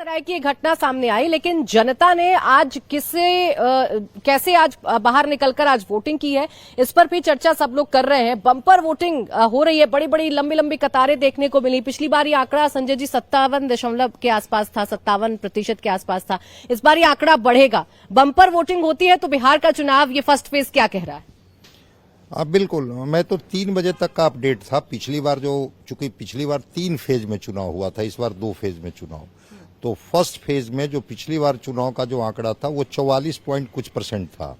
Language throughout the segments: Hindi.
तरह की ये घटना सामने आई, लेकिन जनता ने आज कैसे आज बाहर निकलकर आज वोटिंग की है, इस पर भी चर्चा सब लोग कर रहे हैं। बम्पर वोटिंग हो रही है, बड़ी बड़ी लंबी लंबी कतारें देखने को मिली। पिछली बार ये आंकड़ा संजय जी 57% के आसपास था, 57% के आसपास था। इस बार ये आंकड़ा बढ़ेगा। बम्पर वोटिंग होती है तो बिहार का चुनाव ये फर्स्ट फेज क्या कह रहा है? बिल्कुल, मैं तो 3 बजे तक का अपडेट था। पिछली बार चूंकि पिछली बार 3 फेज में चुनाव हुआ था, इस बार 2 फेज में चुनाव। तो फर्स्ट फेज में जो पिछली बार चुनाव का जो आंकड़ा था वो 44 पॉइंट कुछ % था।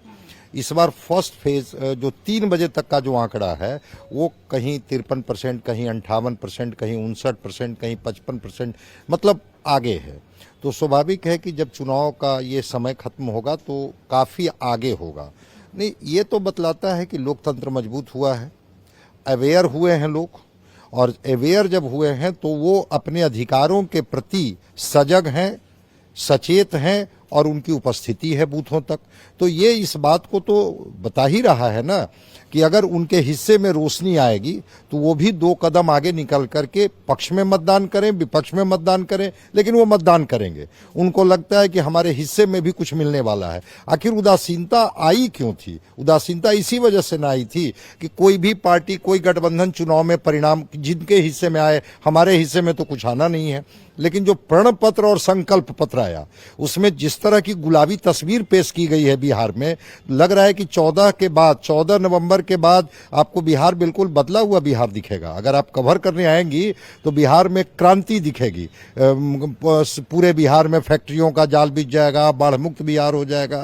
इस बार फर्स्ट फेज जो 3 बजे तक का जो आंकड़ा है वो कहीं 53%, कहीं 58%, कहीं 59%, कहीं 55%, मतलब आगे है। तो स्वाभाविक है कि जब चुनाव का ये समय खत्म होगा तो काफी आगे होगा। नहीं, ये तो बतलाता है कि लोकतंत्र मजबूत हुआ है, अवेयर हुए हैं लोग, और अवेयर जब हुए हैं तो वो अपने अधिकारों के प्रति सजग हैं, सचेत हैं, और उनकी उपस्थिति है बूथों तक। तो ये इस बात को तो बता ही रहा है ना कि अगर उनके हिस्से में रोशनी आएगी तो वो भी 2 कदम आगे निकल करके पक्ष में मतदान करें, विपक्ष में मतदान करें, लेकिन वो मतदान करेंगे। उनको लगता है कि हमारे हिस्से में भी कुछ मिलने वाला है। आखिर उदासीनता आई क्यों थी? उदासीनता इसी वजह से ना आई थी कि कोई भी पार्टी, कोई गठबंधन चुनाव में परिणाम जिनके हिस्से में आए, हमारे हिस्से में तो कुछ आना नहीं है। लेकिन जो प्रण पत्र और संकल्प पत्र आया, उसमें जिस तरह की गुलाबी तस्वीर पेश की गई है बिहार में, लग रहा है कि 14 नवंबर के बाद आपको बिहार बिल्कुल बदला हुआ बिहार दिखेगा। अगर आप कवर करने आएंगी तो बिहार में क्रांति दिखेगी। पूरे बिहार में फैक्ट्रियों का जाल बिछ जाएगा, बाढ़ मुक्त बिहार हो जाएगा,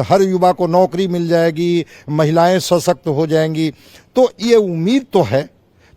हर युवा को नौकरी मिल जाएगी, महिलाएं सशक्त हो जाएंगी। तो ये उम्मीद तो है।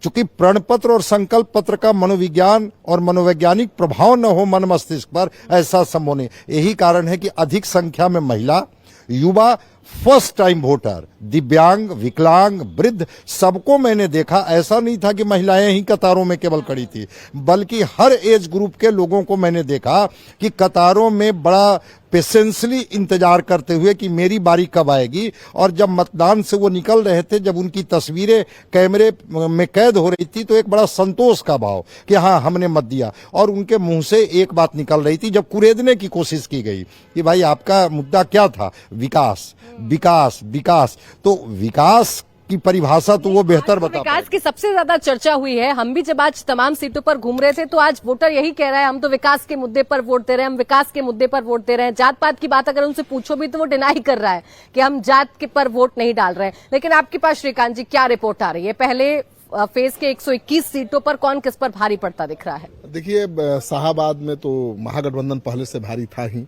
चूंकि प्रण पत्र और संकल्प पत्र का मनोविज्ञान और मनोवैज्ञानिक प्रभाव न हो मन मस्तिष्क पर, ऐसा संभव नहीं। यही कारण है कि अधिक संख्या में महिला, युवा, फर्स्ट टाइम वोटर, दिव्यांग, विकलांग, वृद्ध, सबको मैंने देखा। ऐसा नहीं था कि महिलाएं ही कतारों में केवल खड़ी थी, बल्कि हर एज ग्रुप के लोगों को मैंने देखा कि कतारों में बड़ा पेशेंसली इंतजार करते हुए कि मेरी बारी कब आएगी। और जब मतदान से वो निकल रहे थे, जब उनकी तस्वीरें कैमरे में कैद हो रही थी, तो एक बड़ा संतोष का भाव कि हाँ, हमने मत दिया। और उनके मुंह से एक बात निकल रही थी जब कुरेदने की कोशिश की गई कि भाई आपका मुद्दा क्या था? विकास, विकास, विकास। तो विकास की परिभाषा तो वो बेहतर बता। विकास की सबसे ज्यादा चर्चा हुई है। हम भी जब आज तमाम सीटों पर घूम रहे थे तो आज वोटर यही कह रहा है, हम तो विकास के मुद्दे पर वोट दे रहे हैं, हम विकास के मुद्दे पर वोट दे रहे हैं। जात पात की बात अगर उनसे पूछो भी तो वो डिनाई कर रहा है कि हम जात के पर वोट नहीं डाल रहे हैं। लेकिन आपके पास श्रीकांत जी क्या रिपोर्ट आ रही है? पहले फेज के 121 सीटों पर कौन किस पर भारी पड़ता दिख रहा है? देखिए, शाहाबाद में तो महागठबंधन पहले से भारी था ही,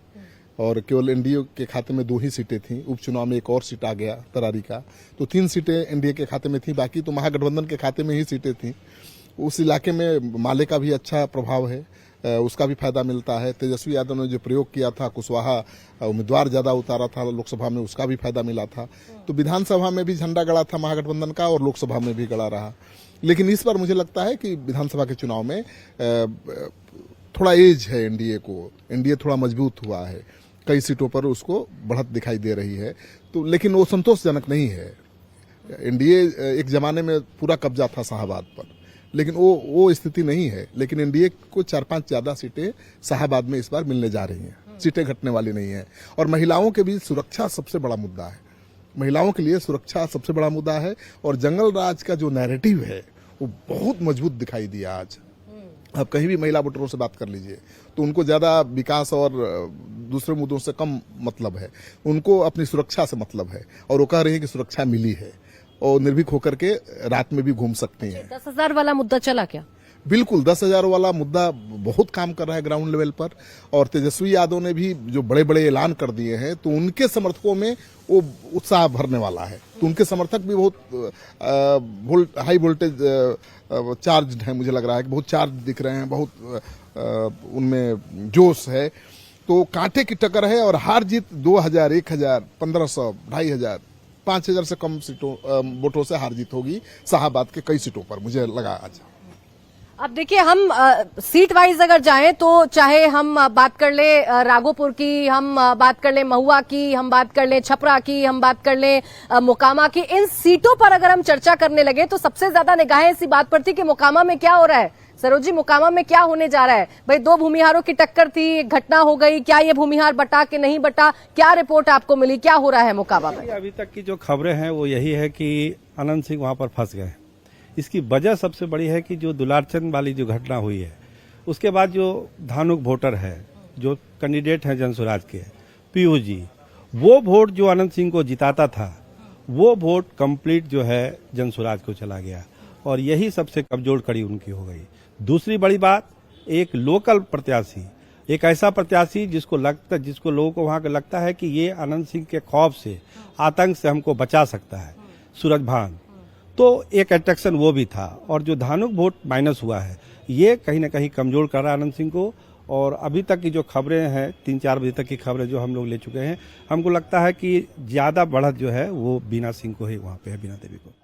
और केवल एनडीए के खाते में 2 ही सीटें थीं। उपचुनाव में एक और सीट आ गया तरारी का, तो 3 सीटें एनडीए के खाते में थी, बाकी तो महागठबंधन के खाते में ही सीटें थीं। उस इलाके में माले का भी अच्छा प्रभाव है, उसका भी फायदा मिलता है। तेजस्वी यादव ने जो प्रयोग किया था, कुशवाहा उम्मीदवार ज्यादा उतारा था लोकसभा में, उसका भी फायदा मिला था। तो विधानसभा में भी झंडा गड़ा था महागठबंधन का, और लोकसभा में भी गड़ा रहा। लेकिन इस बार मुझे लगता है कि विधानसभा के चुनाव में थोड़ा एज है एनडीए को, एनडीए थोड़ा मजबूत हुआ है, कई सीटों पर उसको बढ़त दिखाई दे रही है। तो लेकिन वो संतोषजनक नहीं है। एनडीए एक जमाने में पूरा कब्जा था शाहाबाद पर, लेकिन वो स्थिति नहीं है। लेकिन एनडीए को 4-5 ज्यादा सीटें शाहाबाद में इस बार मिलने जा रही हैं, सीटें घटने वाली नहीं है। और महिलाओं के बीच सुरक्षा सबसे बड़ा मुद्दा है, महिलाओं के लिए सुरक्षा सबसे बड़ा मुद्दा है। और जंगल राज का जो नैरेटिव है वो बहुत मजबूत दिखाई दिया आज। आप कहीं भी महिला वोटरों से बात कर लीजिए तो उनको ज्यादा विकास और दूसरे मुद्दों से कम मतलब है, उनको अपनी सुरक्षा से मतलब है। और वो कह रही है कि सुरक्षा मिली है और निर्भीक होकर के रात में भी घूम सकती हैं। 10,000 वाला मुद्दा चला क्या? बिल्कुल, 10,000 वाला मुद्दा बहुत काम कर रहा है ग्राउंड लेवल पर। और तेजस्वी यादव ने भी जो बड़े बड़े ऐलान कर दिए हैं, तो उनके समर्थकों में वो उत्साह भरने वाला है। तो उनके समर्थक भी बहुत हाई वोल्टेज चार्ज है, मुझे लग रहा है कि बहुत चार्ज दिख रहे हैं, बहुत उनमें जोश है। तो कांटे की टक्कर है, और हार जीत 2000, 1000, 1500, 2500, 5000 से कम सीटों वोटों से हार जीत होगी शाहाबाद के कई सीटों पर, मुझे लगा आज। अब देखिए, हम सीट वाइज अगर जाएं तो चाहे हम बात कर ले राघोपुर की, हम बात कर ले महुआ की, हम बात कर ले छपरा की, हम बात कर ले मोकामा की, इन सीटों पर अगर हम चर्चा करने लगे तो सबसे ज्यादा निगाहें इसी बात पर थी कि मोकामा में क्या हो रहा है। सरोजी, मोकामा में क्या होने जा रहा है? भाई, दो भूमिहारों की टक्कर थी, एक घटना हो गई, क्या ये भूमिहार बटा के नहीं बटा? क्या रिपोर्ट आपको मिली, क्या हो रहा है मोकामा में? अभी तक की जो खबरें हैं वो यही है कि अनंत सिंह वहां पर फंस गए। इसकी वजह सबसे बड़ी है कि जो दुलारचंद वाली जो घटना हुई है, उसके बाद जो धानुक वोटर है, जो कैंडिडेट हैं जनसुराज के, पीयूष जी, वो वोट जो अनंत सिंह को जिताता था, वो वोट कंप्लीट जो है जनसुराज को चला गया और यही सबसे कमजोर कड़ी उनकी हो गई। दूसरी बड़ी बात, एक लोकल प्रत्याशी, एक ऐसा प्रत्याशी जिसको लोगों को वहां का लगता है कि ये अनंत सिंह के खौफ से, आतंक से हमको बचा सकता है, सूरज भान, तो एक अट्रैक्शन वो भी था। और जो धानुक वोट माइनस हुआ है, ये कहीं ना कहीं कमजोर कर रहा है अनंत सिंह को। और अभी तक की जो खबरें हैं, 3-4 बजे तक की खबरें जो हम लोग ले चुके हैं, हमको लगता है कि ज्यादा बढ़त जो है वो बीना सिंह को ही वहां पे है, बीना देवी को।